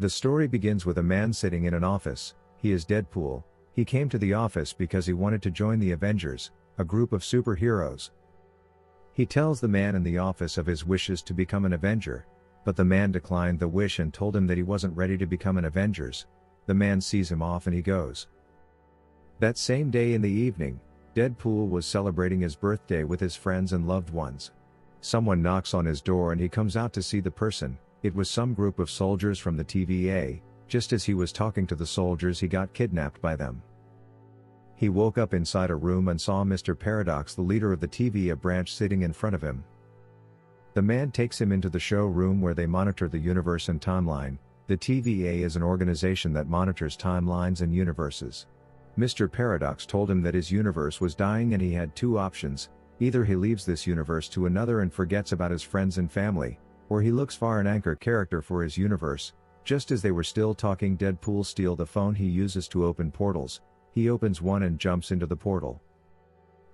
The story begins with a man sitting in an office. He is Deadpool. He came to the office because he wanted to join the Avengers, a group of superheroes. He tells the man in the office of his wishes to become an Avenger, but the man declined the wish and told him that he wasn't ready to become an Avengers. The man sees him off and he goes. That same day in the evening, Deadpool was celebrating his birthday with his friends and loved ones. Someone knocks on his door and he comes out to see the person. It was some group of soldiers from the TVA. Just as he was talking to the soldiers, he got kidnapped by them. He woke up inside a room and saw Mr. Paradox, the leader of the TVA branch, sitting in front of him. The man takes him into the showroom where they monitor the universe and timeline. The TVA is an organization that monitors timelines and universes. Mr. Paradox told him that his universe was dying and he had two options: either he leaves this universe to another and forgets about his friends and family, or he looks for an anchor character for his universe. Just as they were still talking, Deadpool steals the phone he uses to open portals. He opens one and jumps into the portal.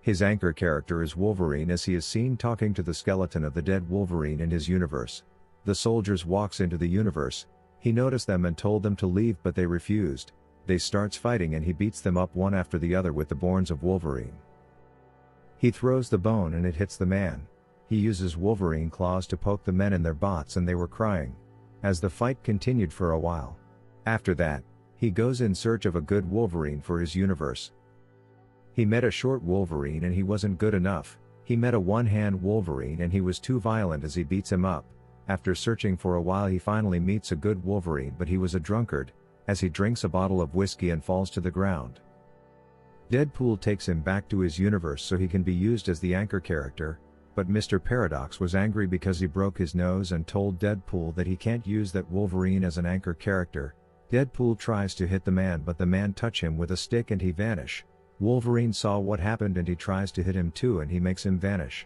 His anchor character is Wolverine, as he is seen talking to the skeleton of the dead Wolverine in his universe. The soldiers walks into the universe. He noticed them and told them to leave, but they refused. They starts fighting and he beats them up one after the other with the bones of Wolverine. He throws the bone and it hits the man. He uses Wolverine claws to poke the men in their butts and they were crying. As the fight continued for a while. After that, he goes in search of a good Wolverine for his universe. He met a short Wolverine and he wasn't good enough. He met a one-hand Wolverine and he was too violent as he beats him up. After searching for a while, he finally meets a good Wolverine, but he was a drunkard, as he drinks a bottle of whiskey and falls to the ground. Deadpool takes him back to his universe so he can be used as the anchor character, but Mr. Paradox was angry because he broke his nose and told Deadpool that he can't use that Wolverine as an anchor character. Deadpool tries to hit the man, but the man touch him with a stick and he vanish. Wolverine saw what happened and he tries to hit him too and he makes him vanish.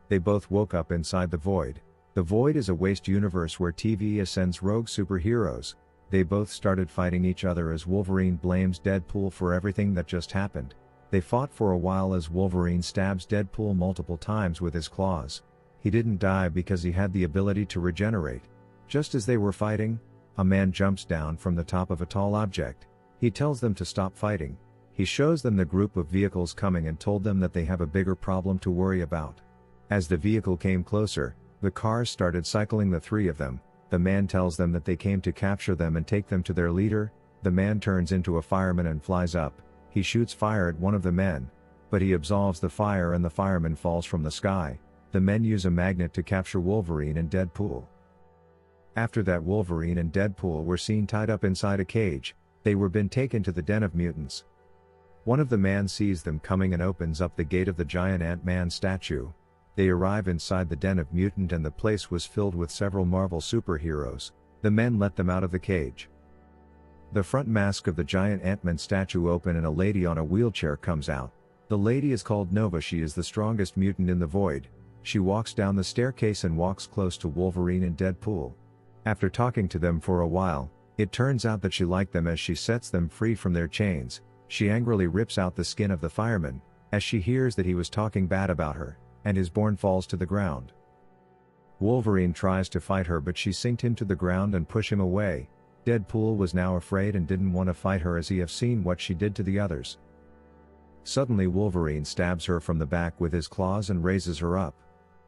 They both woke up inside the Void. The Void is a waste universe where TVA sends rogue superheroes. They both started fighting each other as Wolverine blames Deadpool for everything that just happened. They fought for a while as Wolverine stabs Deadpool multiple times with his claws. He didn't die because he had the ability to regenerate. Just as they were fighting, a man jumps down from the top of a tall object. He tells them to stop fighting. He shows them the group of vehicles coming and told them that they have a bigger problem to worry about. As the vehicle came closer, the cars started cycling the three of them. The man tells them that they came to capture them and take them to their leader. The man turns into a fireman and flies up. He shoots fire at one of the men, but he absolves the fire and the fireman falls from the sky. The men use a magnet to capture Wolverine and Deadpool. After that, Wolverine and Deadpool were seen tied up inside a cage. They were been taken to the den of mutants. One of the men sees them coming and opens up the gate of the giant Ant-Man statue. They arrive inside the den of mutant and the place was filled with several Marvel superheroes. The men let them out of the cage. The front mask of the giant Ant-Man statue open and a lady on a wheelchair comes out. The lady is called Nova. She is the strongest mutant in the Void. She walks down the staircase and walks close to Wolverine and Deadpool. After talking to them for a while, it turns out that she liked them as she sets them free from their chains. She angrily rips out the skin of the fireman, as she hears that he was talking bad about her, and his born falls to the ground. Wolverine tries to fight her but she sinked him to the ground and push him away. Deadpool was now afraid and didn't want to fight her as he have seen what she did to the others. Suddenly Wolverine stabs her from the back with his claws and raises her up.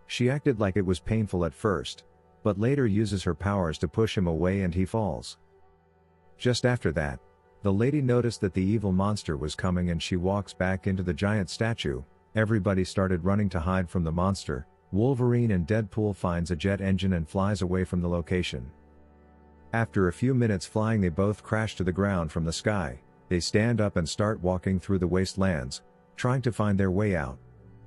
She acted like it was painful at first, but later uses her powers to push him away and he falls. Just after that, the lady noticed that the evil monster was coming and she walks back into the giant statue. Everybody started running to hide from the monster. Wolverine and Deadpool finds a jet engine and flies away from the location. After a few minutes flying, they both crash to the ground from the sky. They stand up and start walking through the wastelands, trying to find their way out.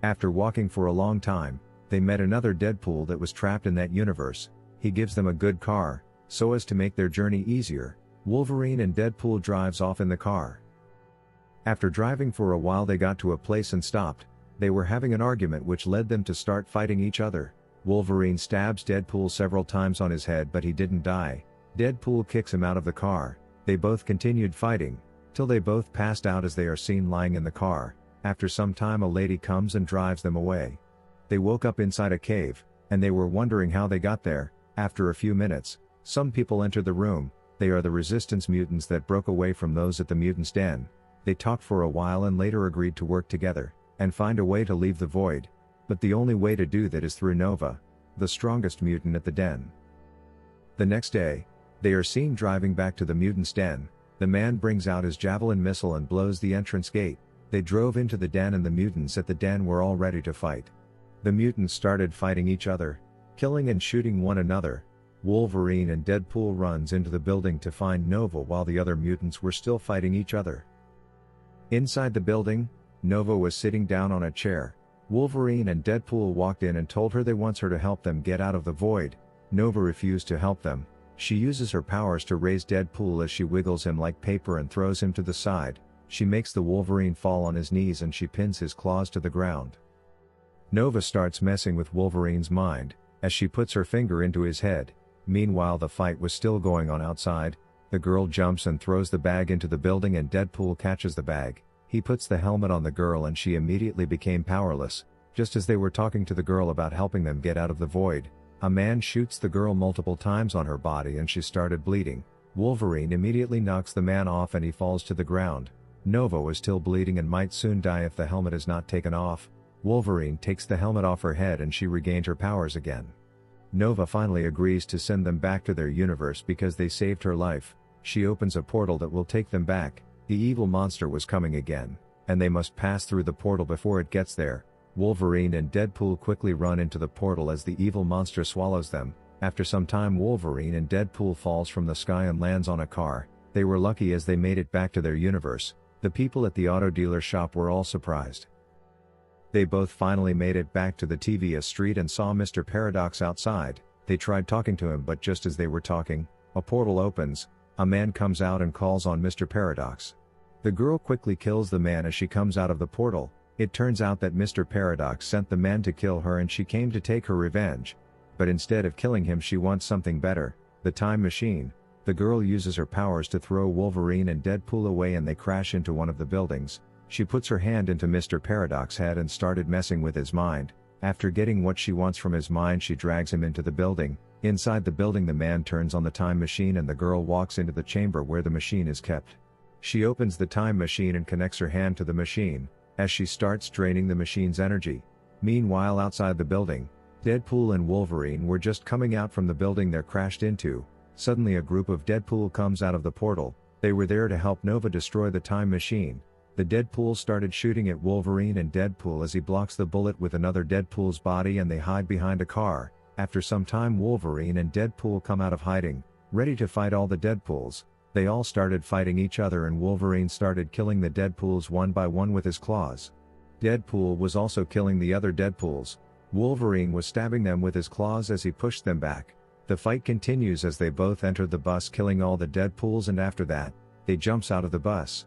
After walking for a long time, they met another Deadpool that was trapped in that universe. He gives them a good car, so as to make their journey easier. Wolverine and Deadpool drives off in the car. After driving for a while, they got to a place and stopped. They were having an argument which led them to start fighting each other. Wolverine stabs Deadpool several times on his head but he didn't die. Deadpool kicks him out of the car. They both continued fighting, till they both passed out as they are seen lying in the car. After some time a lady comes and drives them away. They woke up inside a cave, and they were wondering how they got there. After a few minutes, some people enter the room. They are the resistance mutants that broke away from those at the mutants' den. They talked for a while and later agreed to work together and find a way to leave the void. But the only way to do that is through Nova, the strongest mutant at the den. The next day, they are seen driving back to the mutants' den. The man brings out his javelin missile and blows the entrance gate. They drove into the den and the mutants at the den were all ready to fight. The mutants started fighting each other, killing and shooting one another. Wolverine and Deadpool runs into the building to find Nova while the other mutants were still fighting each other. Inside the building, Nova was sitting down on a chair. Wolverine and Deadpool walked in and told her they want her to help them get out of the void. Nova refused to help them. She uses her powers to raise Deadpool as she wiggles him like paper and throws him to the side. She makes the Wolverine fall on his knees and she pins his claws to the ground. Nova starts messing with Wolverine's mind, as she puts her finger into his head. Meanwhile, the fight was still going on outside. The girl jumps and throws the bag into the building and Deadpool catches the bag. He puts the helmet on the girl and she immediately became powerless. Just as they were talking to the girl about helping them get out of the void, a man shoots the girl multiple times on her body and she started bleeding. Wolverine immediately knocks the man off and he falls to the ground. Nova was still bleeding and might soon die if the helmet is not taken off. Wolverine takes the helmet off her head and she regained her powers again. Nova finally agrees to send them back to their universe because they saved her life. She opens a portal that will take them back. The evil monster was coming again, and they must pass through the portal before it gets there. Wolverine and Deadpool quickly run into the portal as the evil monster swallows them. After some time, Wolverine and Deadpool falls from the sky and lands on a car. They were lucky as they made it back to their universe. The people at the auto dealer shop were all surprised. They both finally made it back to the TVA street and saw Mr. Paradox outside. They tried talking to him, but just as they were talking, a portal opens. A man comes out and calls on Mr. Paradox. The girl quickly kills the man as she comes out of the portal. It turns out that Mr. Paradox sent the man to kill her and she came to take her revenge. But instead of killing him, she wants something better, the time machine. The girl uses her powers to throw Wolverine and Deadpool away and they crash into one of the buildings. She puts her hand into Mr. Paradox's head and started messing with his mind. After getting what she wants from his mind, she drags him into the building. Inside the building, the man turns on the time machine and the girl walks into the chamber where the machine is kept. She opens the time machine and connects her hand to the machine, as she starts draining the machine's energy. Meanwhile, outside the building, Deadpool and Wolverine were just coming out from the building they crashed into. Suddenly a group of Deadpool comes out of the portal. They were there to help Nova destroy the time machine. The Deadpool started shooting at Wolverine and Deadpool as he blocks the bullet with another Deadpool's body and they hide behind a car. After some time, Wolverine and Deadpool come out of hiding, ready to fight all the Deadpools. They all started fighting each other and Wolverine started killing the Deadpools one by one with his claws. Deadpool was also killing the other Deadpools. Wolverine was stabbing them with his claws as he pushed them back. The fight continues as they both enter the bus, killing all the Deadpools, and after that, they jumps out of the bus.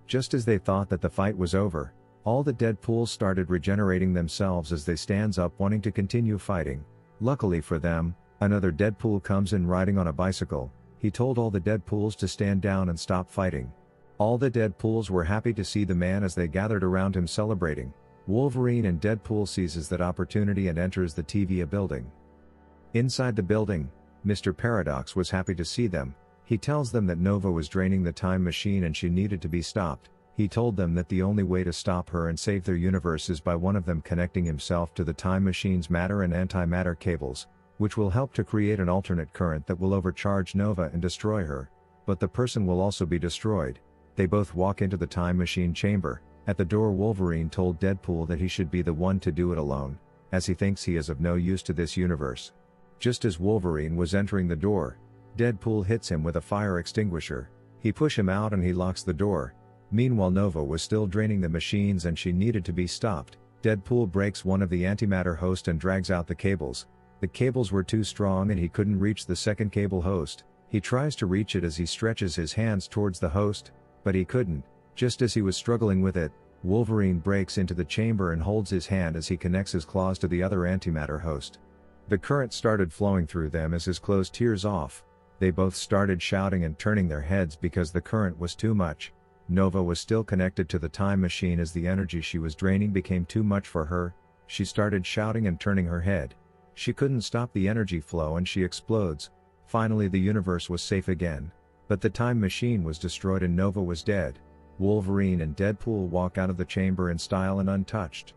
Just as they thought that the fight was over, all the Deadpools started regenerating themselves as they stands up wanting to continue fighting. Luckily for them, another Deadpool comes in riding on a bicycle. He told all the Deadpools to stand down and stop fighting. All the Deadpools were happy to see the man as they gathered around him celebrating. Wolverine and Deadpool seizes that opportunity and enters the TVA building. Inside the building, Mr. Paradox was happy to see them. He tells them that Nova was draining the time machine and she needed to be stopped. He told them that the only way to stop her and save their universe is by one of them connecting himself to the time machine's matter and antimatter cables, which will help to create an alternate current that will overcharge Nova and destroy her. But the person will also be destroyed. They both walk into the time machine chamber. At the door, Wolverine told Deadpool that he should be the one to do it alone, as he thinks he is of no use to this universe. Just as Wolverine was entering the door, Deadpool hits him with a fire extinguisher. He pushes him out and he locks the door. Meanwhile, Nova was still draining the machines and she needed to be stopped. Deadpool breaks one of the antimatter host and drags out the cables. The cables were too strong and he couldn't reach the second cable host. He tries to reach it as he stretches his hands towards the host, but he couldn't. Just as he was struggling with it, Wolverine breaks into the chamber and holds his hand as he connects his claws to the other antimatter host. The current started flowing through them as his clothes tears off. They both started shouting and turning their heads because the current was too much. Nova was still connected to the time machine as the energy she was draining became too much for her. She started shouting and turning her head. She couldn't stop the energy flow and she explodes. Finally the universe was safe again, but the time machine was destroyed and Nova was dead. Wolverine and Deadpool walk out of the chamber in style and untouched.